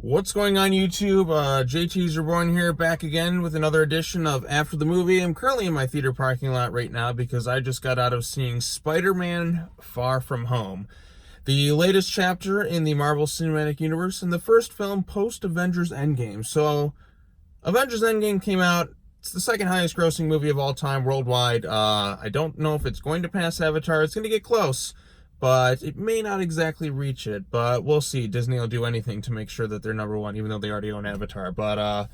What's going on, YouTube? JT's Reborn here, back again with another edition of After the Movie. I'm currently in my theater parking lot right now because I just got out of seeing Spider-Man Far From Home, the latest chapter in the Marvel Cinematic Universe and the first film post-Avengers Endgame. So, Avengers Endgame came out. It's the second highest grossing movie of all time worldwide. I don't know if it's going to pass Avatar. It's going to get close, but it may not exactly reach it, but we'll see. Disney will do anything to make sure that they're number one, even though they already own Avatar. But,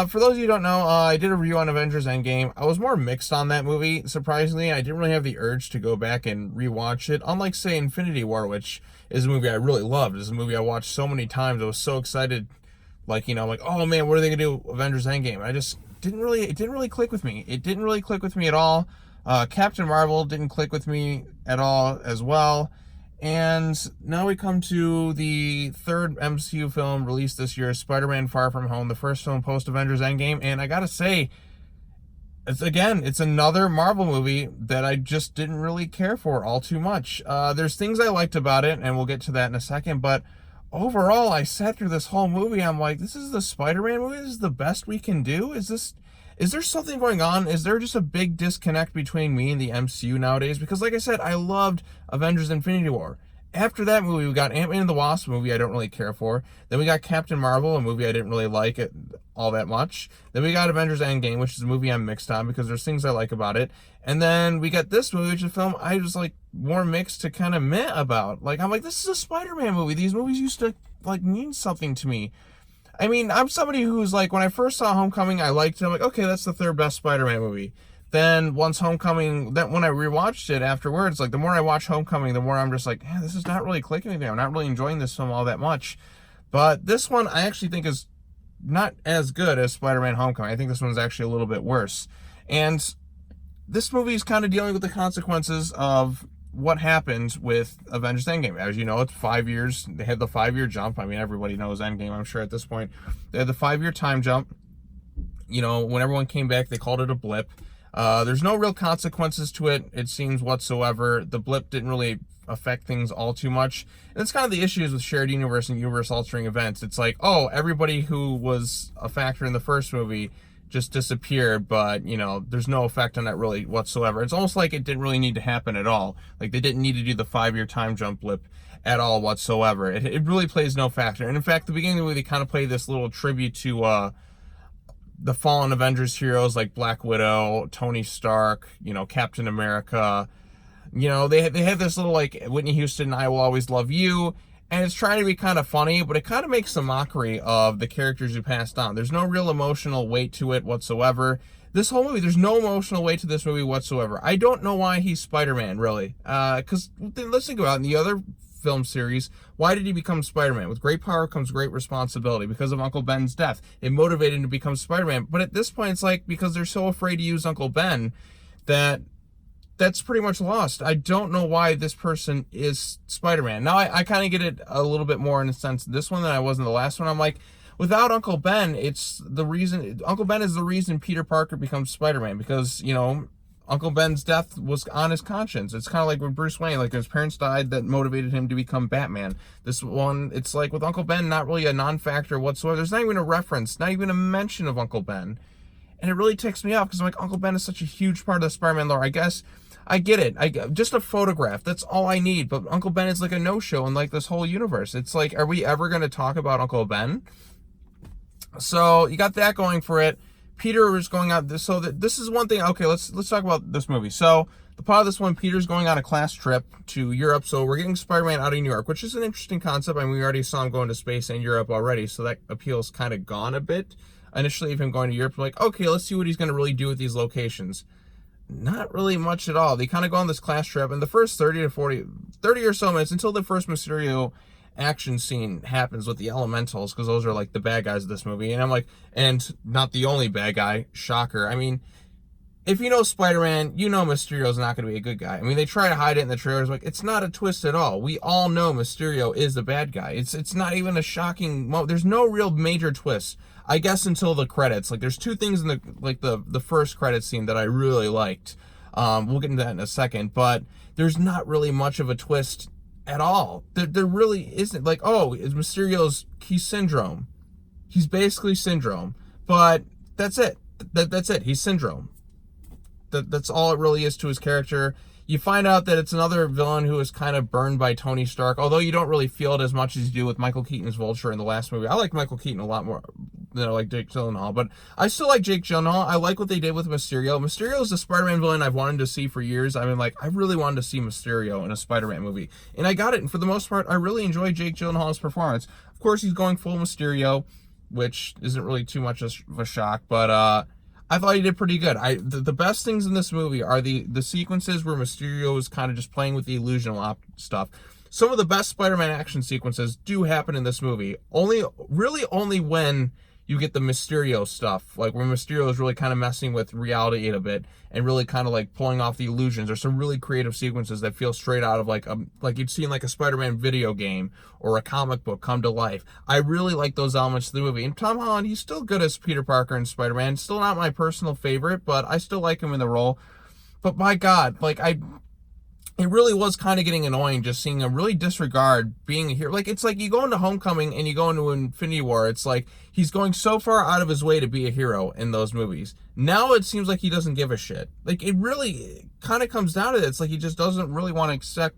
for those of you who don't know, I did a review on Avengers Endgame. I was more mixed on that movie, surprisingly. I didn't really have the urge to go back and rewatch it, unlike, say, Infinity War, which is a movie I really loved. It's a movie I watched so many times. I was so excited, oh man, what are they going to do Avengers Endgame? It didn't really click with me. It didn't really click with me at all. Captain Marvel didn't click with me at all as well. And now we come to the third MCU film released this year, Spider-Man Far From Home, the first film post-Avengers Endgame. And I gotta say, it's another Marvel movie that I just didn't really care for all too much. There's things I liked about it, and we'll get to that in a second, but overall, I sat through this whole movie, I'm like, this is the Spider-Man movie? This is the best we can do? Is there something going on? Is there just a big disconnect between me and the MCU nowadays? Because like I said, I loved Avengers Infinity War. After that movie, we got Ant-Man and the Wasp, a movie I don't really care for. Then we got Captain Marvel, a movie I didn't really like it all that much. Then we got Avengers Endgame, which is a movie I'm mixed on because there's things I like about it. And then we got this movie, which is a film I was more mixed to kind of meh about. I'm like, this is a Spider-Man movie. These movies used to mean something to me. I mean, I'm somebody who's when I first saw Homecoming, I liked it. I'm like, okay, that's the third best Spider-Man movie. Then once Homecoming, when I rewatched it afterwards, the more I watch Homecoming, the more I'm just this is not really clicking with me. I'm not really enjoying this film all that much. But this one I actually think is not as good as Spider-Man Homecoming. I think this one's actually a little bit worse. And this movie is kind of dealing with the consequences of what happened with Avengers Endgame. As you know, it's 5 years. They had the 5-year jump. I mean, everybody knows Endgame, I'm sure, at this point. They had the 5-year time jump. You know, when everyone came back, they called it a blip. There's no real consequences to it, it seems, whatsoever. The blip didn't really affect things all too much. And it's kind of the issues with shared universe and universe-altering events. It's everybody who was a factor in the first movie just disappeared, but, there's no effect on that really whatsoever. It's almost like it didn't really need to happen at all. They didn't need to do the 5-year time jump blip at all whatsoever. It really plays no factor. And in fact, the beginning of the movie, they kind of play this little tribute to the fallen Avengers heroes like Black Widow, Tony Stark, Captain America. They have this little Whitney Houston, I Will Always Love You. And it's trying to be kind of funny, but it kind of makes a mockery of the characters who passed on. There's no real emotional weight to it whatsoever. This whole movie, there's no emotional weight to this movie whatsoever. I don't know why he's Spider-Man, really. Because let's think about it. In the other film series, why did he become Spider-Man? With great power comes great responsibility. Because of Uncle Ben's death, it motivated him to become Spider-Man. But at this point, it's because they're so afraid to use Uncle Ben that's pretty much lost. I don't know why this person is Spider-Man. Now, I kind of get it a little bit more in a sense this one than I was in the last one. I'm without Uncle Ben, Uncle Ben is the reason Peter Parker becomes Spider-Man, because, Uncle Ben's death was on his conscience. It's kind of like with Bruce Wayne, his parents died, that motivated him to become Batman. This one, it's with Uncle Ben, not really a non-factor whatsoever. There's not even a reference, not even a mention of Uncle Ben. And it really ticks me off, because Uncle Ben is such a huge part of the Spider-Man lore. I guess I get it. Just a photograph, that's all I need. But Uncle Ben is a no-show in this whole universe. It's are we ever going to talk about Uncle Ben? So you got that going for it. Peter is going out. So this is one thing. Okay, let's talk about this movie. So the part of this one, Peter's going on a class trip to Europe. So we're getting Spider-Man out of New York, which is an interesting concept. I mean, we already saw him going to space and Europe already, so that appeal's kind of gone a bit. Initially, of him going to Europe, I'm okay, let's see what he's going to really do with these locations. Not really much at all. They kind of go on this class trip, and the first 30 or so minutes, until the first Mysterio action scene happens with the elementals, because those are the bad guys of this movie. And I'm and not the only bad guy, shocker. I mean, if you know Spider-Man, you know Mysterio's not going to be a good guy. I mean, they try to hide it in the trailers. It's not a twist at all. We all know Mysterio is the bad guy. It's not even a shocking moment. There's no real major twist, I guess, until the credits. There's two things in the first credit scene that I really liked. We'll get into that in a second, but there's not really much of a twist at all. There really isn't. Like, oh, it's Mysterio's, he's Syndrome. He's basically Syndrome. But that's it. That's it. He's Syndrome. That's all it really is to his character. You find out that it's another villain who is kind of burned by Tony Stark, although you don't really feel it as much as you do with Michael Keaton's Vulture in the last movie. I like Michael Keaton a lot more than I like Jake Gyllenhaal, but I still like Jake Gyllenhaal. I like what they did with Mysterio. Mysterio is the Spider-Man villain I've wanted to see for years. I mean, like, I really wanted to see Mysterio in a Spider-Man movie, and I got it, and for the most part, I really enjoyed Jake Gyllenhaal's performance. Of course, he's going full Mysterio, which isn't really too much of a shock, but I thought he did pretty good. The best things in this movie are the sequences where Mysterio is kind of just playing with the illusional stuff. Some of the best Spider-Man action sequences do happen in this movie. Really only when you get the Mysterio stuff, like when Mysterio is really kind of messing with reality a bit and really kind of like pulling off the illusions. There's some really creative sequences that feel straight out of like you'd see in like a Spider-Man video game or a comic book come to life. I really like those elements of the movie. And Tom Holland, he's still good as Peter Parker and Spider-Man. Still not my personal favorite, but I still like him in the role. But my God, like it really was kind of getting annoying just seeing him really disregard being a hero. Like, it's like you go into Homecoming and you go into Infinity War. It's like he's going so far out of his way to be a hero in those movies. Now it seems like he doesn't give a shit. Like, it really kind of comes down to it. It's like he just doesn't really want to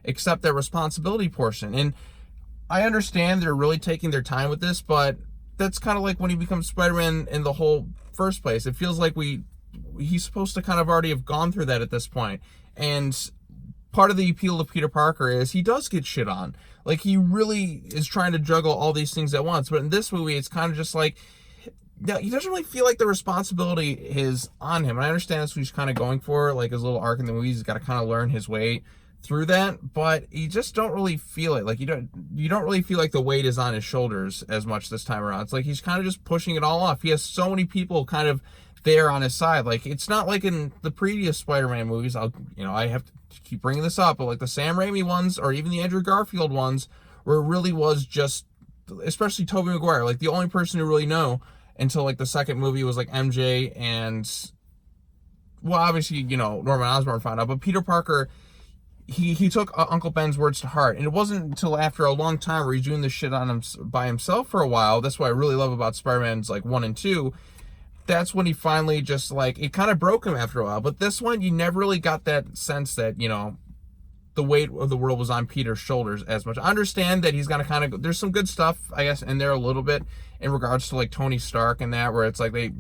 accept that responsibility portion. And I understand they're really taking their time with this, but that's kind of like when he becomes Spider-Man in the whole first place. It feels like he's supposed to kind of already have gone through that at this point. And part of the appeal of Peter Parker is he does get shit on. Like, he really is trying to juggle all these things at once. But in this movie, it's kind of just like, he doesn't really feel like the responsibility is on him. And I understand that's what he's kind of going for, like his little arc in the movie. He's got to kind of learn his way through that. But you just don't really feel it. Like, you don't really feel like the weight is on his shoulders as much this time around. It's like he's kind of just pushing it all off. He has so many people kind of there on his side. Like, it's not like in the previous Spider-Man movies. I have to keep bringing this up, but like the Sam Raimi ones or even the Andrew Garfield ones, where it really was just, especially Tobey Maguire, like the only person who really know until like the second movie was like MJ and, well, obviously, Norman Osborn found out, but Peter Parker, he took Uncle Ben's words to heart. And it wasn't until after a long time where he's doing this shit on him by himself for a while. That's what I really love about Spider-Man's like 1 and 2. That's when he finally just like, it kind of broke him after a while. But this one, you never really got that sense that, the weight of the world was on Peter's shoulders as much. I understand that he's gonna kind of, there's some good stuff, I guess, in there a little bit in regards to like Tony Stark and that, where it's like the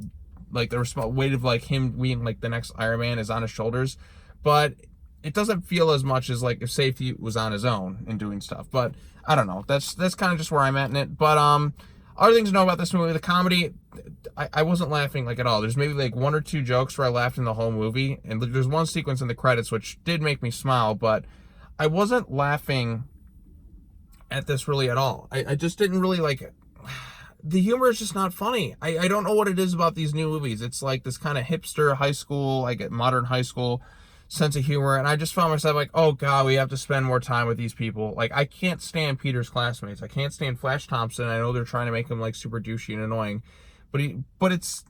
weight of like him being like the next Iron Man is on his shoulders. But it doesn't feel as much as like if safety was on his own in doing stuff. But I don't know. That's kind of just where I'm at in it. But other things to know about this movie, the comedy, I wasn't laughing like at all. There's maybe like 1 or 2 jokes where I laughed in the whole movie, and there's one sequence in the credits which did make me smile, but I wasn't laughing at this really at all. I just didn't really like, the humor is just not funny. I don't know what it is about these new movies. It's like this kind of hipster high school, like modern high school sense of humor, and I just found myself like, oh God, we have to spend more time with these people. Like, I can't stand Peter's classmates. I can't stand Flash Thompson. I know they're trying to make him like super douchey and annoying, but it's,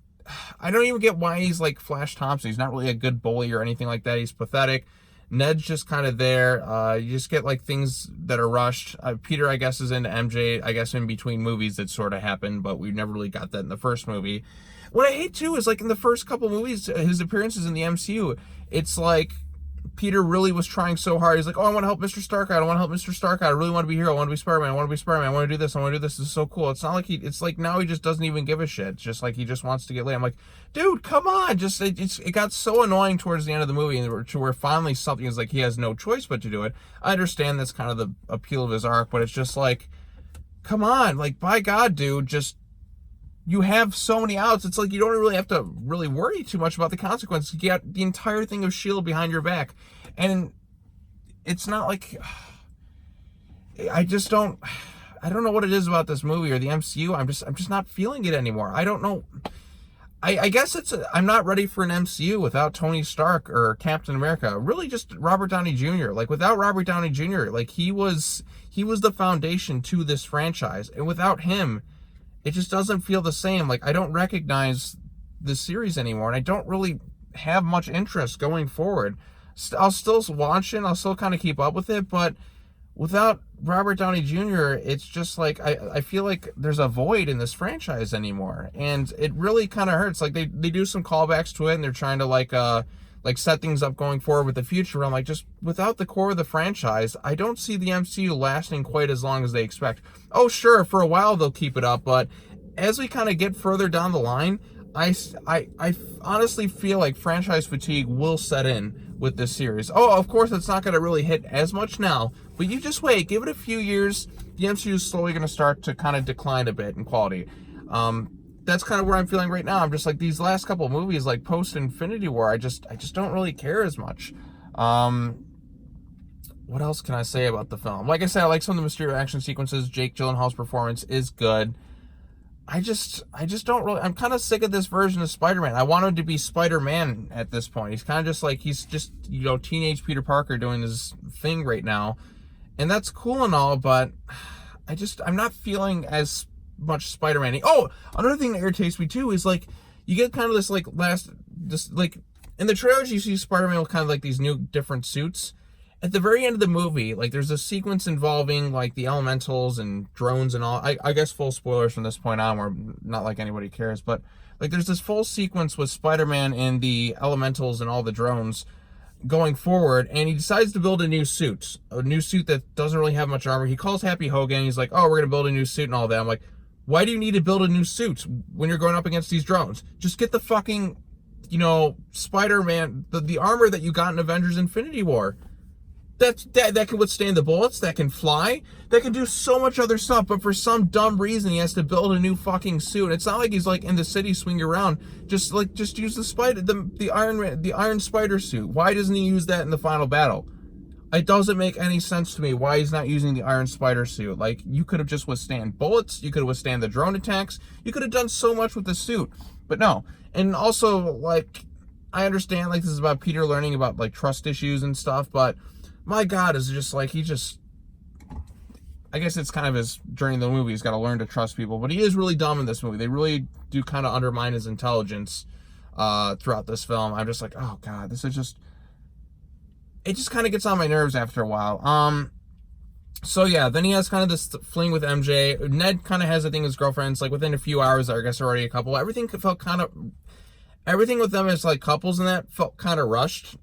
I don't even get why he's like Flash Thompson. He's not really a good bully or anything like that. He's pathetic. Ned's just kind of there. You just get like things that are rushed. Peter, I guess, is into MJ, I guess, in between movies that sort of happened, but we never really got that in the first movie. What I hate too is like in the first couple movies, his appearances in the MCU, it's like Peter really was trying so hard. He's like, oh, I want to help Mr. Stark out. I want to help Mr. Stark out. I really want to be here. I want to be Spider-Man. I want to be Spider-Man. I want to do this. I want to do this. This is so cool. It's not like it's like now he just doesn't even give a shit. It's just like he just wants to get laid. I'm like, dude, come on. Just, it got so annoying towards the end of the movie to where finally something is like he has no choice but to do it. I understand that's kind of the appeal of his arc, but it's just like, come on. Like, by God, dude, just, you have so many outs. It's like you don't really have to really worry too much about the consequences. You get the entire thing of S.H.I.E.L.D. behind your back. And it's not like, I don't know what it is about this movie or the MCU. I'm just not feeling it anymore. I don't know. I guess I'm not ready for an MCU without Tony Stark or Captain America. Really just Robert Downey Jr. Like, without Robert Downey Jr., like he was the foundation to this franchise. And without him, it just doesn't feel the same. Like, I don't recognize the series anymore, and I don't really have much interest going forward. I'll still watch it, I'll still kind of keep up with it, but without Robert Downey Jr., it's just like I feel like there's a void in this franchise anymore, and it really kind of hurts. Like they do some callbacks to it, and they're trying to like set things up going forward with the future. I'm like, just without the core of the franchise, I don't see the MCU lasting quite as long as they expect. Oh, sure, for a while they'll keep it up, but as we kind of get further down the line, I honestly feel like franchise fatigue will set in with this series. Oh, of course, it's not going to really hit as much now, but you just wait. Give it a few years. The MCU is slowly going to start to kind of decline a bit in quality. That's kind of where I'm feeling right now. I'm just like, these last couple of movies, like post Infinity War, I just don't really care as much. What else can I say about the film? Like I said, I like some of the Mysterio action sequences. Jake Gyllenhaal's performance is good. I just don't really. I'm kind of sick of this version of Spider-Man. I want him to be Spider-Man at this point. He's kind of just like, he's just, teenage Peter Parker doing his thing right now, and that's cool and all, but I'm not feeling as much Spider-Man. Oh, another thing that irritates me too is like, you get kind of this like in the trailers you see Spider-Man with kind of like these new different suits. At the very end of the movie, like, there's a sequence involving, like, the elementals and drones and all. I guess full spoilers from this point on, where not like anybody cares, but, like, there's this full sequence with Spider-Man and the elementals and all the drones going forward, and he decides to build a new suit that doesn't really have much armor. He calls Happy Hogan, he's like, oh, we're going to build a new suit and all that. I'm like, why do you need to build a new suit when you're going up against these drones? Just get the fucking, Spider-Man, the armor that you got in Avengers Infinity War. That can withstand the bullets, that can fly, that can do so much other stuff, but for some dumb reason he has to build a new fucking suit. It's not like he's like in the city swinging around. Just use the Iron Spider suit. Why doesn't he use that in the final battle? It doesn't make any sense to me why he's not using the Iron Spider suit. Like, you could have just withstand bullets, you could have withstand the drone attacks, you could have done so much with the suit, but no. And also, like, I understand, like, this is about Peter learning about, like, trust issues and stuff, but my God, is just like, I guess it's kind of his journey in the movie. He's got to learn to trust people, but he is really dumb in this movie. They really do kind of undermine his intelligence throughout this film. I'm just like, oh God, it just kind of gets on my nerves after a while. So yeah, then he has kind of this fling with MJ. Ned kind of has a thing with his girlfriends, like within a few hours, I guess already a couple. Everything with them as like couples and that felt kind of rushed.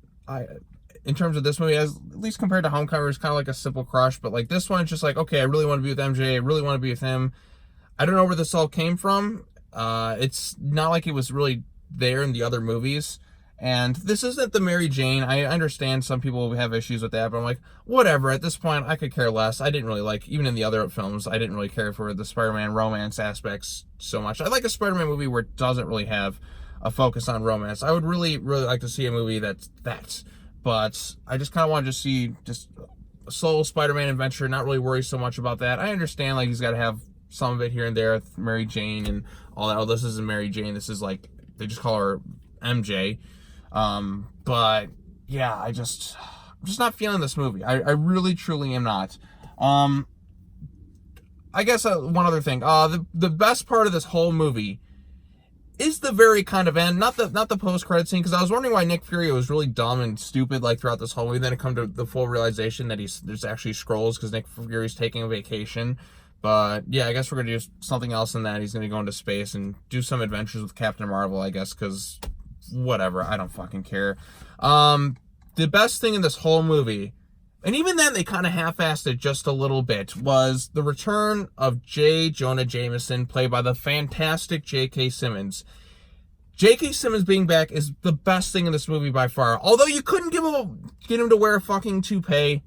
In terms of this movie, at least compared to Homecoming, it's kind of like a simple crush, but like this one, it's just like, okay, I really want to be with MJ, I really want to be with him. I don't know where this all came from. It's not like it was really there in the other movies, and this isn't the Mary Jane. I understand some people have issues with that, but I'm like, whatever, at this point, I could care less. I didn't really like, even in the other films, I didn't really care for the Spider-Man romance aspects so much. I like a Spider-Man movie where it doesn't really have a focus on romance. I would really, really like to see a movie that's that. But I just kind of wanted to see just a solo Spider-Man adventure, not really worry so much about that. I understand, like, he's got to have some of it here and there with Mary Jane and all that. Oh, this isn't Mary Jane. This is, like, they just call her MJ. But, yeah, I'm just not feeling this movie. I really, truly am not. I guess one other thing. The best part of this whole movie is the very kind of end, not the post-credit scene, because I was wondering why Nick Fury was really dumb and stupid like throughout this whole movie. Then it come to the full realization that there's actually Skrulls because Nick Fury's taking a vacation. But yeah, I guess we're gonna do something else in that. He's gonna go into space and do some adventures with Captain Marvel, I guess, because whatever, I don't fucking care. The best thing in this whole movie, and even then they kind of half-assed it just a little bit, was the return of Jonah Jameson, played by the fantastic J.K. Simmons. J.K. Simmons being back is the best thing in this movie by far. Although you couldn't get him to wear a fucking toupee.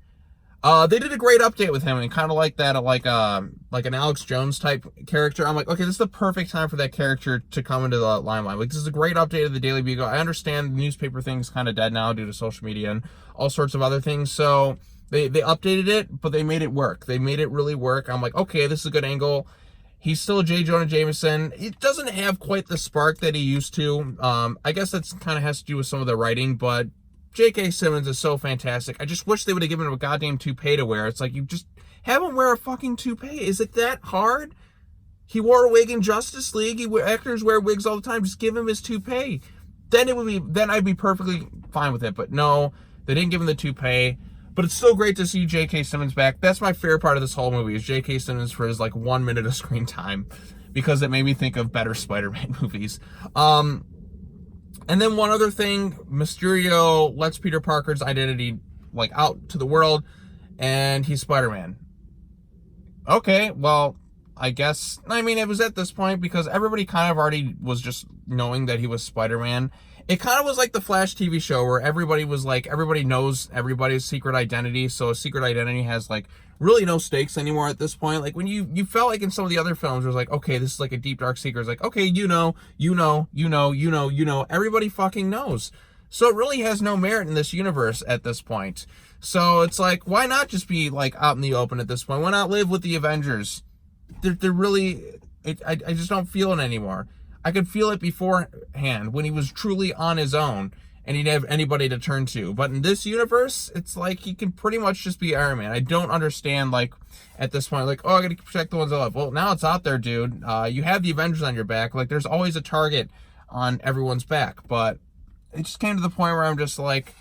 They did a great update with him, and kind of like that, like an Alex Jones type character. I'm like, okay, this is the perfect time for that character to come into the limelight. Like, this is a great update of the Daily Bugle. I understand the newspaper thing's kind of dead now due to social media and all sorts of other things. So they updated it, but they made it work. They made it really work. I'm like, okay, this is a good angle. He's still J. Jonah Jameson. It doesn't have quite the spark that he used to. I guess that's kind of has to do with some of the writing, but J.K. Simmons is so fantastic. I just wish they would have given him a goddamn toupee to wear. It's like, you just have him wear a fucking toupee. Is it that hard? He wore a wig in Justice League. Actors wear wigs all the time. Just give him his toupee. Then I'd be perfectly fine with it. But no, they didn't give him the toupee. But it's still great to see J.K. Simmons back. That's my favorite part of this whole movie, is J.K. Simmons for his, like, 1 minute of screen time, because it made me think of better Spider-Man movies. And then one other thing, Mysterio lets Peter Parker's identity, like, out to the world, and he's Spider-Man. Okay, well, I guess, I mean, it was at this point, because everybody kind of already was just knowing that he was Spider-Man. It kind of was like the Flash TV show, where everybody was like, everybody knows everybody's secret identity, so a secret identity has, like, really no stakes anymore at this point. Like, when you felt like in some of the other films, it was like, okay, this is like a deep, dark secret. It's like, okay, you know, everybody fucking knows. So it really has no merit in this universe at this point. So it's like, why not just be, like, out in the open at this point? Why not live with the Avengers? They're really, I just don't feel it anymore. I could feel it beforehand when he was truly on his own and he didn't have anybody to turn to. But in this universe, it's like he can pretty much just be Iron Man. I don't understand, like, at this point, like, oh, I gotta protect the ones I love. Well, now it's out there, dude. You have the Avengers on your back. Like, there's always a target on everyone's back. But it just came to the point where I'm just like,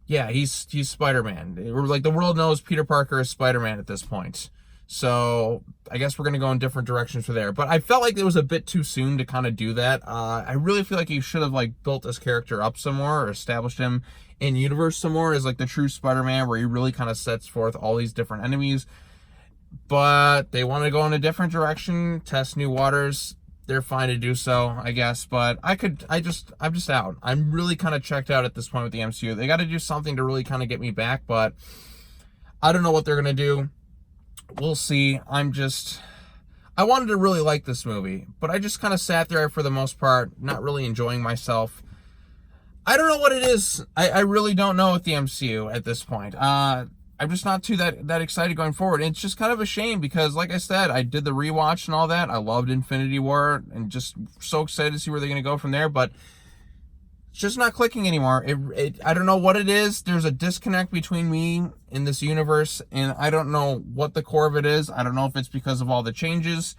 yeah, he's Spider-Man. Like, the world knows Peter Parker is Spider-Man at this point. So I guess we're going to go in different directions for there. But I felt like it was a bit too soon to kind of do that. I really feel like he should have, like, built this character up some more, or established him in universe some more as, like, the true Spider-Man, where he really kind of sets forth all these different enemies. But they want to go in a different direction, test new waters. They're fine to do so, I guess. But I'm just out. I'm really kind of checked out at this point with the MCU. They got to do something to really kind of get me back, but I don't know what they're going to do. We'll see. I wanted to really like this movie, but I just kind of sat there for the most part, not really enjoying myself. I don't know what it is. I really don't know with the MCU at this point. I'm just not too that excited going forward. And it's just kind of a shame, because, like I said, I did the rewatch and all that. I loved Infinity War and just so excited to see where they're going to go from there, but it's just not clicking anymore. I don't know what it is. There's a disconnect between me in this universe, and I don't know what the core of it is. I don't know if it's because of all the changes.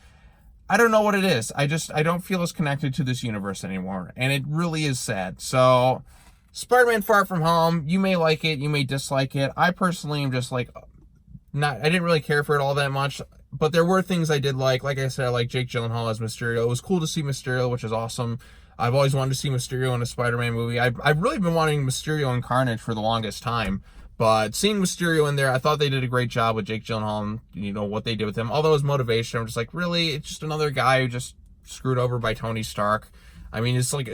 I don't know what it is. I don't feel as connected to this universe anymore, and it really is sad. So, Spider-Man Far From Home, you may like it, you may dislike it. I personally am just like, I didn't really care for it all that much, but there were things I did like. Like I said, I like Jake Gyllenhaal as Mysterio. It was cool to see Mysterio, which is awesome. I've always wanted to see Mysterio in a Spider-Man movie. I've really been wanting Mysterio and Carnage for the longest time. But seeing Mysterio in there, I thought they did a great job with Jake Gyllenhaal and, you know, what they did with him. Although his motivation, I'm just like, really? It's just another guy who just screwed over by Tony Stark. I mean, it's like,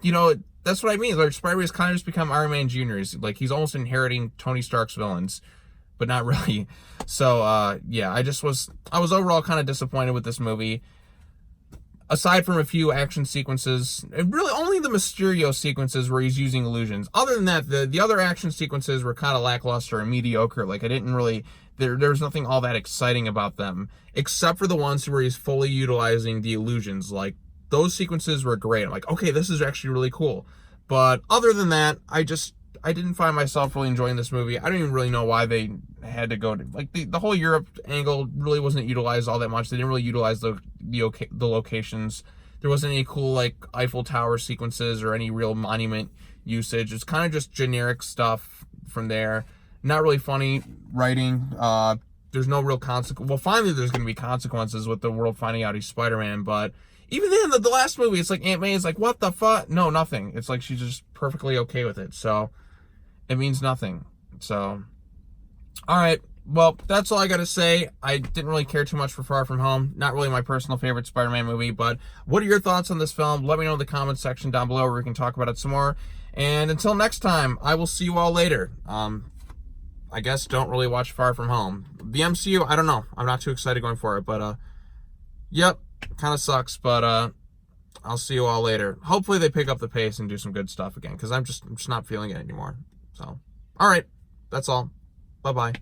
you know, that's what I mean. Like, Spider-Man has kind of just become Iron Man Jr. He's almost inheriting Tony Stark's villains, but not really. So, yeah, I was overall kind of disappointed with this movie. Aside from a few action sequences, and really only the Mysterio sequences where he's using illusions. Other than that, the other action sequences were kind of lackluster and mediocre. Like, I didn't really, there's nothing all that exciting about them, except for the ones where he's fully utilizing the illusions. Like, those sequences were great. I'm like, okay, this is actually really cool. But other than that, I didn't find myself really enjoying this movie. I don't even really know why they had to go to, like, the whole Europe angle really wasn't utilized all that much. They didn't really utilize the locations. There wasn't any cool, like, Eiffel Tower sequences or any real monument usage. It's kind of just generic stuff from there. Not really funny writing. There's no real consequence. Well, finally there's going to be consequences with the world finding out he's Spider-Man, but even then, the last movie, it's like Aunt May is like, what the fuck? No, nothing. It's like she's just perfectly okay with it. So it means nothing. So, all right. Well, that's all I got to say. I didn't really care too much for Far From Home. Not really my personal favorite Spider-Man movie, but what are your thoughts on this film? Let me know in the comments section down below where we can talk about it some more. And until next time, I will see you all later. I guess don't really watch Far From Home. The MCU, I don't know. I'm not too excited going for it, but, yep, kind of sucks, but, I'll see you all later. Hopefully they pick up the pace and do some good stuff again, because I'm just not feeling it anymore. So, all right. That's all. Bye-bye.